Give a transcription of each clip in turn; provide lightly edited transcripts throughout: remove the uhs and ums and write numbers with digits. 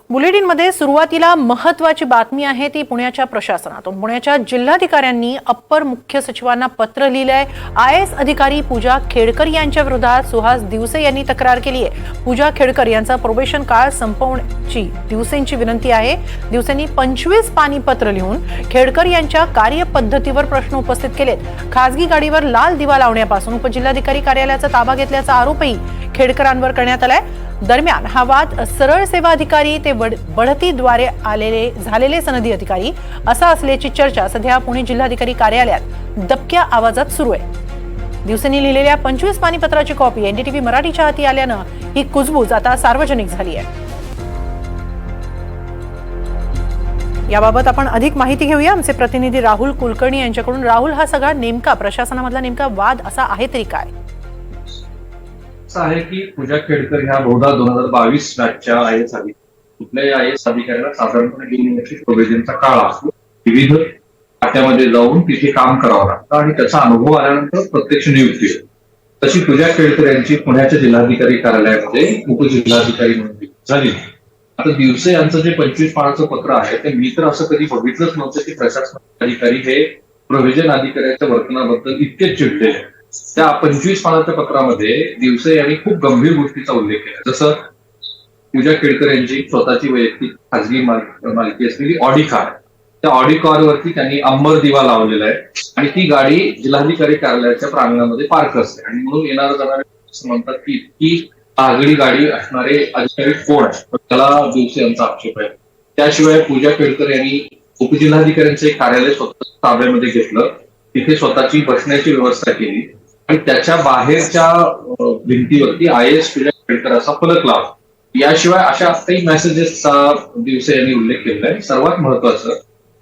बुलेटिनमध्ये सुरुवातीला महत्त्वाची बातमी आहे ती पुण्याच्या प्रशासनातून। पुण्याच्या जिल्हाधिकाऱ्यांनी अप्पर मुख्य सचिवांना पत्र लिहिलंय। आयएएस अधिकारी पूजा खेडकर यांच्या विरोधात सुहास दिवसे यांनी तक्रार केली आहे। पूजा खेडकर यांचा प्रोबेशन काळ संपवण्याची दिवसेंची विनंती आहे। दिवसेंनी 25 पानी पत्र लिहून खेडकर यांच्या कार्यपद्धतीवर प्रश्न उपस्थित केलेत। खासगी गाडीवर लाल दिवा लावण्यापासून उपजिल्हाधिकारी कार्यालयाचा ताबा घेतल्याचा आरोपही खेडकरांवर करण्यात आलाय। दरम्यान हा वाद सरळ सेवा अधिकारी ते बढतीद्वारे झालेले सनदी अधिकारी असा असल्याची चर्चा सध्या पुणे जिल्हाधिकारी कार्यालयात दबक्या आवाजात सुरू आहे। दिवसेंनी लिहिलेल्या 25 पानी पत्राची कॉपी एनडीटीव्ही मराठीच्या हाती आल्यानं ही कुजबूज आता सार्वजनिक झाली आहे। याबाबत आपण अधिक माहिती घेऊया आमचे प्रतिनिधी राहुल कुलकर्णी यांच्याकडून। राहुल, हा सगळा नेमका प्रशासनामधला नेमका वाद असा आहे तरी काय? आहे की पूजा खेडकर ह्या बहुधा 2022 बॅचच्या आयएएस अधिकारी, कुठल्याही आयएएस अधिकाऱ्याला साधारणपणे 2 वर्ष प्रोबेशनचा काळ असतो। विविध खात्यामध्ये जाऊन तिथे काम करावं लागतं आणि त्याचा अनुभव आल्यानंतर प्रत्यक्ष नियुक्ती होते। तशी पूजा खेडकर यांची पुण्याच्या जिल्हाधिकारी कार्यालयामध्ये उपजिल्हाधिकारी म्हणून झाली। आता दिवसे यांचं जे 25 पानाचं पत्र आहे ते मी तर असं कधी बघितलंच नव्हतं की प्रशासनाचे अधिकारी हे प्रोव्हिजन अधिकाऱ्याच्या वर्तनाबद्दल इतके चिडले। त्या 25 पानाच्या पत्रामध्ये दिवसे यांनी खूप गंभीर गोष्टीचा उल्लेख केला, जसं पूजा खेडकर यांची स्वतःची वैयक्तिक खासगी मालकी असलेली ऑडी कार, त्या ऑडी कारवरती त्यांनी अंबर दिवा लावलेला आहे आणि ती गाडी जिल्हाधिकारी कार्यालयाच्या प्रांगणामध्ये पार्क असते आणि म्हणून येणारे जाणारे असं म्हणतात की इतकी आगळी गाडी असणारे अधिकारी कोण आहे, त्याला दिवसे यांचा आक्षेप आहे। त्याशिवाय पूजा खेडकर यांनी उपजिल्हाधिकाऱ्यांचे कार्यालय स्वतः ताब्यामध्ये घेतलं, तिथे स्वतःची बसण्याची व्यवस्था केली आणि त्याच्या बाहेरच्या भिंतीवरती आयएएस पूजा खेडकर असा फलक लावला। याशिवाय अशा काही मेसेजेसचा दिवसे यांनी उल्लेख केलेला आहे। सर्वात महत्वाचं,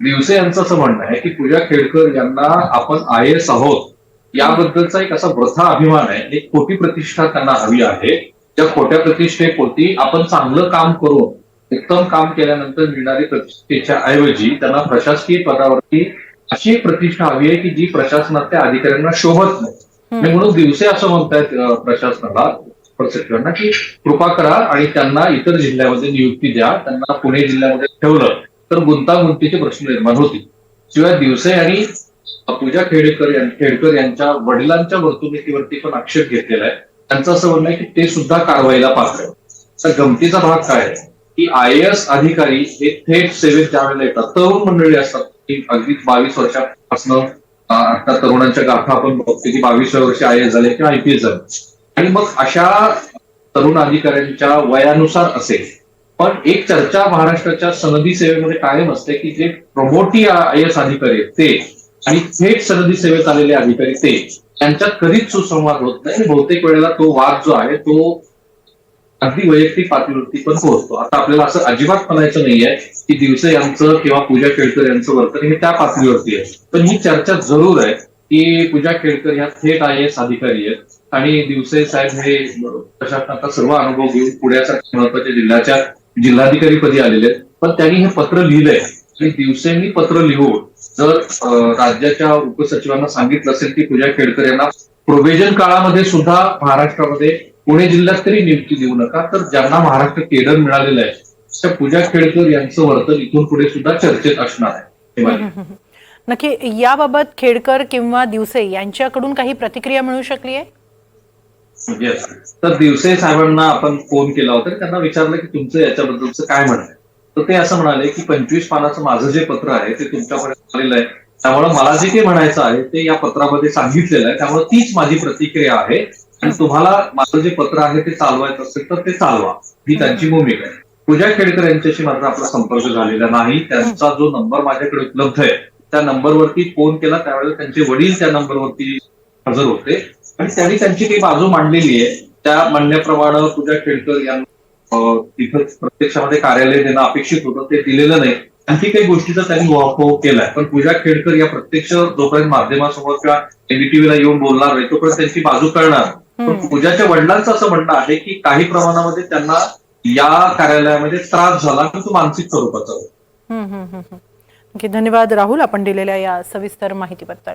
दिवसे यांचं असं म्हणणं आहे की पूजा खेडकर यांना आपण आयएएस आहोत याबद्दलचा एक असा वृथा अभिमान आहे, एक खोटी प्रतिष्ठा त्यांना हवी आहे। त्या खोट्या प्रतिष्ठेपोटी आपण चांगलं काम करून उत्तम काम केल्यानंतर मिळणारी प्रतिष्ठेच्या ऐवजी त्यांना प्रशासकीय पदावरती अशी एक प्रतिष्ठा हवी आहे की जी प्रशासनातल्या अधिकाऱ्यांना शोभत नाही। म्हणून दिवसे असं म्हणतायत प्रशासनाला, प्रशासकांना की कृपा करा आणि त्यांना इतर जिल्ह्यामध्ये नियुक्ती द्या, त्यांना पुणे जिल्ह्यामध्ये ठेवलं तर गुंतागुंतीचे प्रश्न निर्माण होतील। शिवाय दिवसे यांनी पूजा खेडकर यांच्या वडिलांच्या वर्तणुकीवरती पण आक्षेप घेतलेला आहे। त्यांचं असं म्हणणं आहे की ते सुद्धा कारवाईला पात्र आहे। तर गमतीचा भाग काय आहे की आयएएस अधिकारी हे थेट सेवेत ज्यावेळेला येतात, तरुण मंडळी असतात की अगदी 22 वर्षापासून आता तरुणांच्या गाथा आपण बघतो की 22व्या वर्षी आयएएस झाले किंवा आयपीएस झाले आणि मग अशा तरुण अधिकाऱ्यांच्या वयानुसार असेल। पण एक चर्चा महाराष्ट्राच्या सनदी सेवेमध्ये कायम असते की जे प्रमोटी आयएएस अधिकारी आहेत ते आणि थेट सनदी सेवेत आलेले अधिकारी ते यांच्यात कधीच सुसंवाद होत नाही। बहुतेक वेळेला तो वाद जो आहे तो अगदी वैयक्तिक पातळीवरती पण पोहोचतो। आता आपल्याला असं अजिबात म्हणायचं नाहीये की दिवसे यांचं किंवा पूजा खेडकर यांचं वर्तन हे त्या पातळीवरती आहे, पण ही चर्चा जरूर आहे की पूजा खेडकर ह्या थेट आयएएस अधिकारी आहेत आणि दिवसे साहेब हे प्रशासनाचा सर्व अनुभव घेऊन पुण्यासारख्या महत्वाच्या जिल्ह्याच्या जिल्हाधिकारी पदी आलेले आहेत। पण त्यांनी हे पत्र लिहिलंय आणि दिवसेंनी पत्र लिहून जर राज्याच्या उपसचिवांना सांगितलं असेल की पूजा खेडकर यांना प्रोव्हिजन काळामध्ये सुद्धा महाराष्ट्रामध्ये पुणे जिल्ह्यात तरी नियुक्ती देऊ नका, तर ज्यांना महाराष्ट्र केडर मिळालेलं आहे त्या पूजा खेडकर यांचं वर्तन इथून पुढे सुद्धा चर्चेत असणार आहे। नक्की याबाबत खेडकर किंवा दिवसे यांच्याकडून काही प्रतिक्रिया मिळू शकली आहे? तर दिवसे साहेबांना आपण फोन केला होता, त्यांना विचारलं की तुमचं याच्याबद्दलचं काय म्हणणं आहे, तर ते असं म्हणाले की 25 पानाचं माझं जे पत्र आहे ते तुमच्यापर्यंत आलेलं आहे, त्यामुळे मला जे काही म्हणायचं आहे ते या पत्रामध्ये सांगितलेलं आहे, त्यामुळे तीच माझी प्रतिक्रिया आहे आणि तुम्हाला माझं जे पत्र आहे ते चालवायचं असेल तर ते चालवा, ही त्यांची भूमिका आहे। पूजा खेडकर यांच्याशी मात्र आपला संपर्क झालेला नाही। त्यांचा जो नंबर माझ्याकडे उपलब्ध आहे त्या नंबरवरती फोन केला त्यावेळेला त्यांचे वडील त्या नंबरवरती हजर होते आणि त्यांनी त्यांची काही बाजू मांडलेली आहे। त्या म्हणण्याप्रमाणे पूजा खेडकर यांना तिथं प्रत्यक्षामध्ये कार्यालय देणं अपेक्षित होतं, ते दिलेलं नाही। आणखी काही गोष्टीचा त्यांनी उहापोह केलाय, पण पूजा खेडकर या प्रत्यक्ष जोपर्यंत माध्यमासमोर किंवा एनडीटीव्हीला येऊन बोलणार नाही तोपर्यंत त्यांची बाजू कळणार। पण पूजाच्या वडिलांचं असं म्हणणं आहे की काही प्रमाणामध्ये त्यांना या कार्यालयामध्ये त्रास झाला पण तो मानसिक स्वरूपाचा होता। धन्यवाद राहुल, आपण दिलेल्या या सविस्तर माहितीबद्दल।